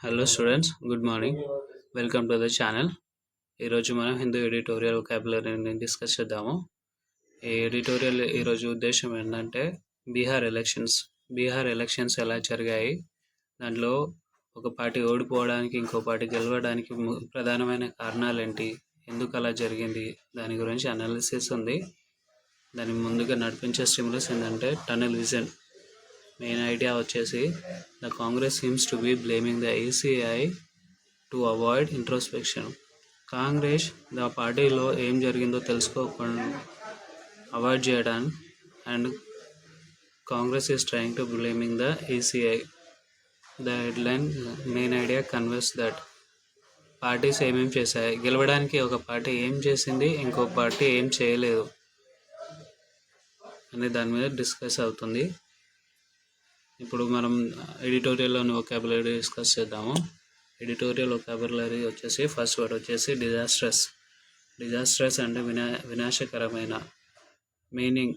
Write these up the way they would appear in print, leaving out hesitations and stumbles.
Hello students, good morning. Welcome to the channel. ఈరోజు మనం Hindu editorial వొకాబులరీని discuss చేద్దాము. ఈ ఎడిటోరియల్ ఈరోజు ఉద్దేశం ఏంటంటే బీహార్ ఎలక్షన్స్ ఎలా జరిగాయి, దాంట్లో ఒక పార్టీ ఓడిపోవడానికి ఇంకో పార్టీ గెలవడానికి ప్రధానమైన కారణాలు ఏంటి, ఎందుకు అలా జరిగింది, దాని గురించి అనాలిసిస్ ఉంది. దాని ముందుగా నడిపించే స్టిమ్యులస్ ఏంటంటే టనల్ విజన్. మెయిన్ ఐడియా వచ్చేసి the Congress seems to be blaming the ECI to avoid introspection. Congress the పార్టీలో ఏం జరిగిందో తెలుసుకోకుండా అవాయిడ్ చేయడానికి and Congress is trying to blaming the ECI. The headline main idea converse that parties ఏమేం చేశాయి, గెలవడానికి ఒక పార్టీ ఏం చేసింది, ఇంకో పార్టీ ఏం చేయలేదు అనే దాని మీద డిస్కస్ అవుతుంది. ఇప్పుడు మనం ఎడిటోరియల్లోని వొకాబులరీ డిస్కస్ చేద్దాము. ఎడిటోరియల్ వొకాబులరీ వచ్చేసి ఫస్ట్ వర్డ్ వచ్చేసి డిజాస్ట్రస్ అంటే వినాశకరమైన. Meaning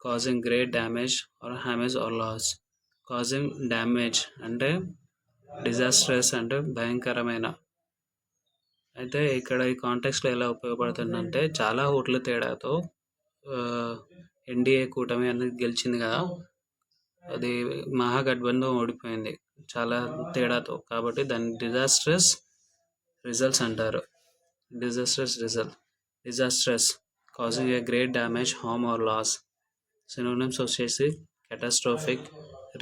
causing great damage or హామేజ్ ఆర్ లాస్. కాజింగ్ డ్యామేజ్ అంటే, డిజాస్ట్రస్ అంటే భయంకరమైన. అయితే ఇక్కడ ఈ కాంటెక్స్లో ఎలా ఉపయోగపడుతుందంటే, చాలా ఓట్ల తేడాతో ఎన్డీఏ కూటమి అనేది గెలిచింది కదా, అది మహాగఠబంధన్ ఓడిపోయింది చాలా తేడాతో, కాబట్టి దాన్ని డిజాస్ట్రస్ రిజల్ట్స్ అంటారు. Disastrous causing a great damage, harm or loss. Synonyms వచ్చేసి catastrophic,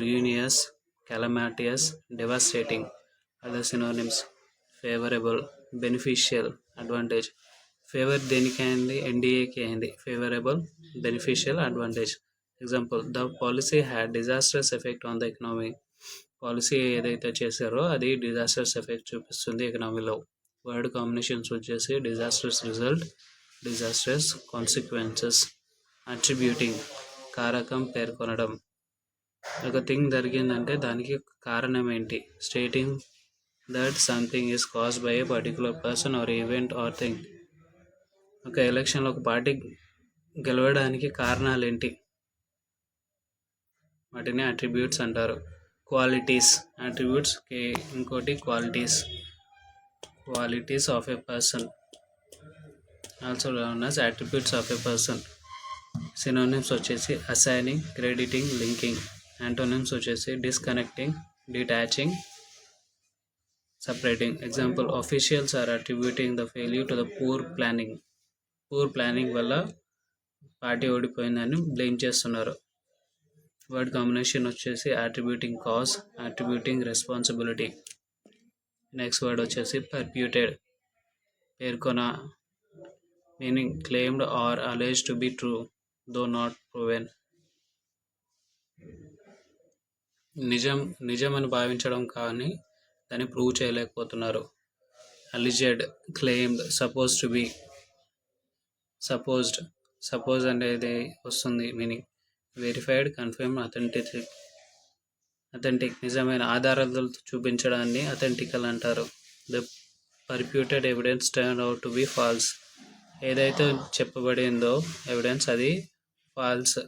ruinous, calamitous, devastating. Other synonyms favourable, beneficial, advantage. Favour దేనికి అయింది, ఎన్డీఏకి అయింది. Favourable, beneficial, advantage. Example, the policy had disastrous effect on the economy. Policy ఏదైతే చేశారో అది disastrous effect చూపిస్తుంది ఎకనామీలో. వర్డ్ కాంబినేషన్స్ వచ్చేసి disastrous result, disastrous consequences. Attributing కారకం పేర్కొనడం. ఒక థింగ్ జరిగిందంటే దానికి కారణం ఏంటి. Stating that something is caused by A particular person are event are thing. ఒక ఎలక్షన్లో ఒక పార్టీ గెలవడానికి కారణాలు ఏంటి, వాటిని అట్రిబ్యూట్స్ అంటారు. Qualities, attributes. ఇంకోటి qualities of a person, also known as attributes of a person. Synonyms వచ్చేసి అసైనింగ్, క్రెడిటింగ్, లింకింగ్. యాంటోనిమ్స్ వచ్చేసి disconnecting, detaching, separating. Example, officials are attributing the failure to the poor planning వల్ల party ఓడిపోయిందని blame చేస్తున్నారు. Word combination వచ్చేసి attributing cause, attributing responsibility. Next word వచ్చేసి purported, పేర్కొన. Meaning claimed or alleged to be true though not proven. నిజం అని భావించడం కానీ దాన్ని ప్రూవ్ చేయలేకపోతున్నారు. Alleged, claimed, suppose to be. Suppose అనేది వస్తుంది మీనింగ్. Verified, confirm, authentic. నిజమైన ఆధారాలతో చూపించడాన్ని అథెంటికల్ అంటారు. The purported evidence turn out to be false. ఏదైతే చెప్పబడిందో ఎవిడెన్స్ అది ఫాల్స్.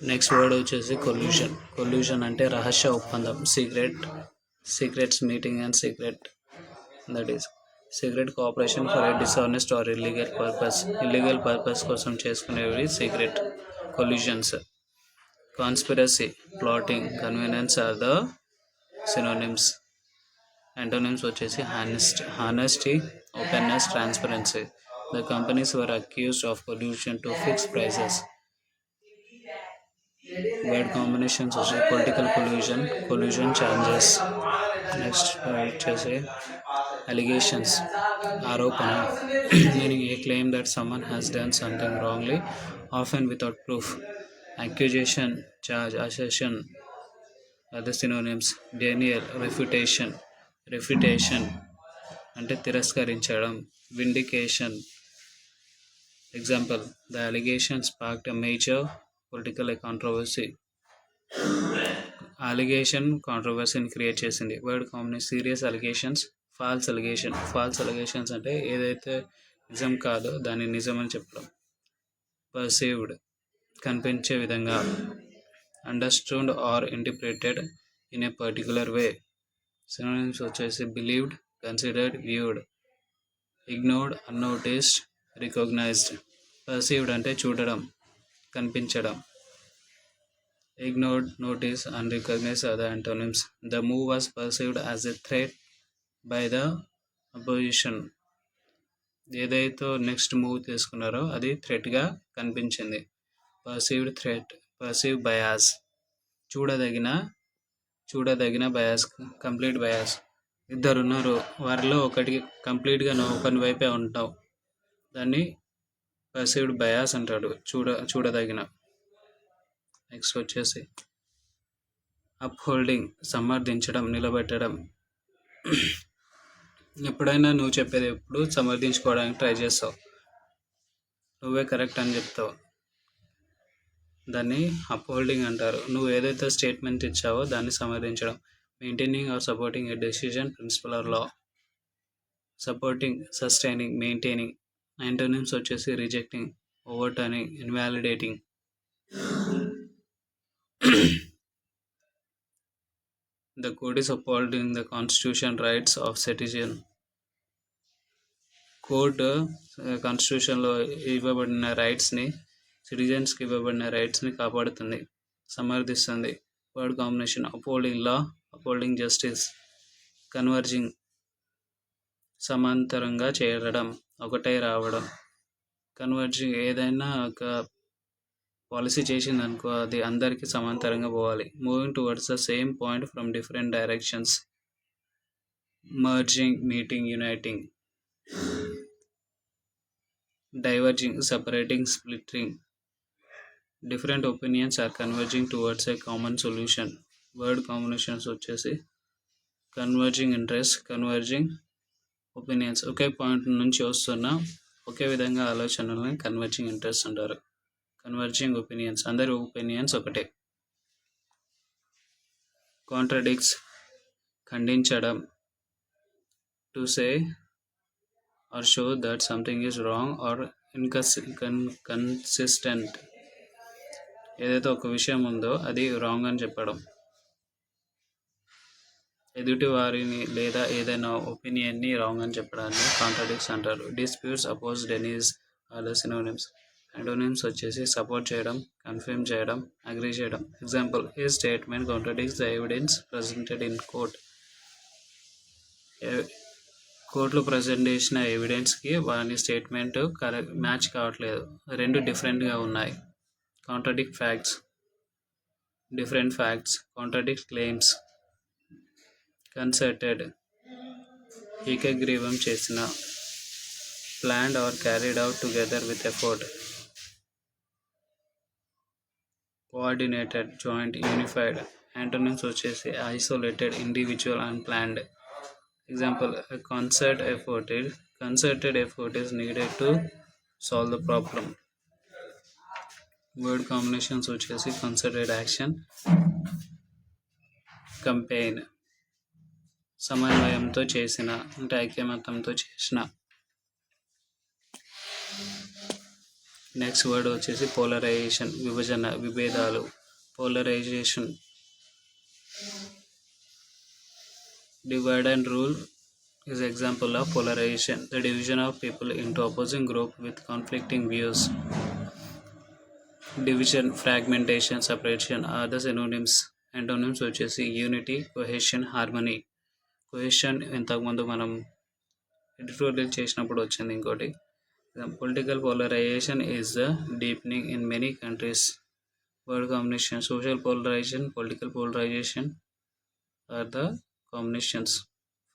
నెక్స్ట్ వర్డ్ వచ్చేసి కొల్యూషన్ అంటే రహస్య ఒప్పందం. Secrets meeting and that is secret cooperation for a dishonest or illegal purpose కోసం చేసుకునేవి secret collusions. Conspiracy, plotting, convenience are the synonyms. Antonyms వచ్చేసి honesty, openness, transparency. The companies were accused of collusion to fix prices. Word combinations వచ్చి political collusion charges. Next వచ్చేసి allegations, ఆరోపణ. Meaning a claim that someone has done something wrongly, often without proof. Accusation, charge, assertion. Other synonyms denial, refutation అంటే తిరస్కరించడం. Vindication. Example, the allegation sparked a major political controversy. Allegation కాంట్రవర్సీని create చేసింది. Word combination serious allegations, false allegations అంటే ఏదైతే నిజం కాదో దాన్ని నిజం అని చెప్పడం. పర్సీవ్డ్ కనిపించే విధంగా, understood or interpreted in a particular way. Synonyms వచ్చేసి believed, considered, viewed, ignored, unnoticed, recognised. Perceived అంటే చూడడం, కనిపించడం. Ignored, noticed, and recognized are the antonyms. The move was perceived as a threat by the opposition. ఏదైతే next move తీసుకున్నారో అది థ్రెట్గా కనిపించింది. Perceived threat, perceive bias, చూడదగిన bias, complete bias. ఇద్దరు ఉన్నారు, వారిలో ఒకటికి కంప్లీట్గా నువ్వు ఒకరి వైపే ఉంటావు, దాన్ని పర్సీవ్డ్ బయాస్ అంటాడు, చూడదగిన. నెక్స్ట్ వచ్చేసి అప్హోల్డింగ్, సమర్థించడం, నిలబెట్టడం. ఎప్పుడైనా నువ్వు చెప్పేది ఎప్పుడు సమర్థించుకోవడానికి ట్రై చేస్తావు, నువ్వే కరెక్ట్ అని చెప్తావు, దాన్ని అప్హోల్డింగ్ అంటారు. నువ్వు ఏదైతే స్టేట్మెంట్ ఇచ్చావో దాన్ని సమర్థించడం. Maintaining or supporting a decision, principle or law. Supporting, sustaining, maintaining. Antonyms వచ్చేసి rejecting, overturning, invalidating. The code is upholding the constitution rights of citizen. Code కాన్స్టిట్యూషన్లో ఇవ్వబడిన రైట్స్ని, సిటిజన్స్కి ఇవ్వబడిన రైట్స్ని కాపాడుతుంది, సమర్థిస్తుంది. Word combination upholding law, upholding justice. Converging, సమాంతరంగా చేరడం, ఒకటై రావడం. కన్వర్జింగ్ ఏదైనా ఒక పాలసీ చేసిందనుకో అది అందరికీ సమాంతరంగా పోవాలి. Moving towards the same point from different directions. Merging, meeting, uniting. Diverging, separating, splitting. Different opinions are converging towards a common solution. Word combinations వచ్చేసి కన్వర్జింగ్ ఇంట్రెస్ట్, కన్వర్జింగ్ ఒపీనియన్స్. ఒకే పాయింట్ నుంచి వస్తున్న ఒకే విధంగా ఆలోచనల్ని కన్వర్జింగ్ ఇంట్రెస్ట్ అంటారు. Converging opinions, అందరి opinions ఒకటే. కాంట్రడిక్ట్స్, ఖండించడం. To say or show that something is wrong or inconsistent. ఏదైతే ఒక విషయం ఉందో అది రాంగ్ అని చెప్పడం. ఎదుటి వారిని లేదా ఏదైనా ఒపీనియన్ని రాంగ్ అని చెప్పడాన్ని కాంట్రడిక్ట్స్ అంటారు. Disputes, opposed, denies are the synonyms. Antonyms వచ్చేసి సపోర్ట్ చేయడం, కన్ఫర్మ్ చేయడం, అగ్రీ చేయడం. Example, a statement contradicts the evidence presented in court. కోర్టులో ప్రజెంట్ చేసిన ఎవిడెన్స్కి వాని స్టేట్మెంట్ కరెక్ట్ మ్యాచ్ కావట్లేదు, రెండు డిఫరెంట్గా ఉన్నాయి. Contradict facts, different facts. Contradict claims. Concerted, ఏకగ్రీవం చేసిన, planned or carried out together with effort. Coordinated, joint, unified. Antonyms వచ్చేసి isolated, individual, unplanned. Example, a concerted effort is needed to solve the problem. Word combinations వచ్చేసి concerted action, campaign. సమన్వయంతో చేసిన అంటే ఐక్యమత్యంతో చేసిన. Next word వచ్చేసి polarisation, విభజన, విభేదాలు. Polarisation, divide and rule is example of polarization, the division of people into opposing group with conflicting views. Division, fragmentation, separation are the synonyms. Antonyms వచ్చేసి unity, cohesion, harmony. cohesion ఇంతకుముందు మనం editorial చేసినప్పుడు వచ్చింది ఇంకోటి. Political polarization is the deepening in many countries. Word combination, social polarization, political polarization are the combinations.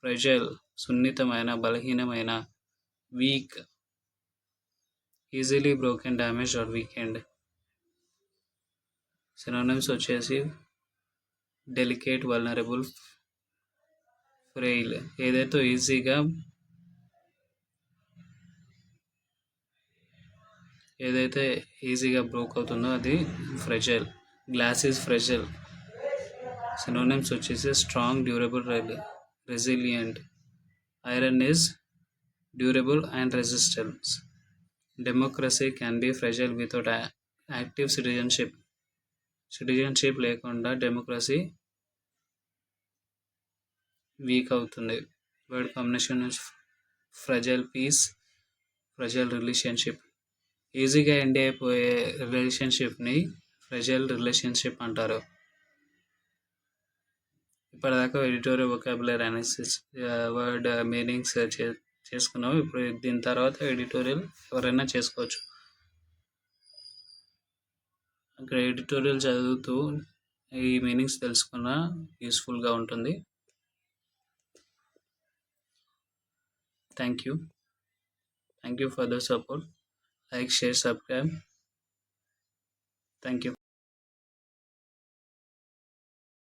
Fragile, సున్నితమైన, బలహీనమైన. Week, easily broken, damage are weekend. Synonyms వచ్చేసి delicate, vulnerable, frail. ఏదైతే ఈజీగా బ్రోక్ అవుతుందో అది fragile. Glass is fragile. Synonyms వచ్చేసి strong, durable, resilient. Iron is durable and resistance. Democracy can be fragile without active citizenship. Citizenship లేకుండా democracy weak అవుతుంది. Word combination fragile peace, fragile relationship. ఈజీగా end అయిపోయే రిలేషన్షిప్ని fragile relationship అంటారు. ఇప్పటిదాకా editorial vocabulary analysis word meanings చేసుకున్నాం. ఇప్పుడు దీని తర్వాత ఎడిటోరియల్ ఎవరైనా చేసుకోవచ్చు. అక్కడ ఎడిటోరియల్ చదువుతూ ఈ మీనింగ్స్ తెలుసుకున్న యూస్ఫుల్గా ఉంటుంది. Thank you for the support. Like, share, subscribe. Thank you.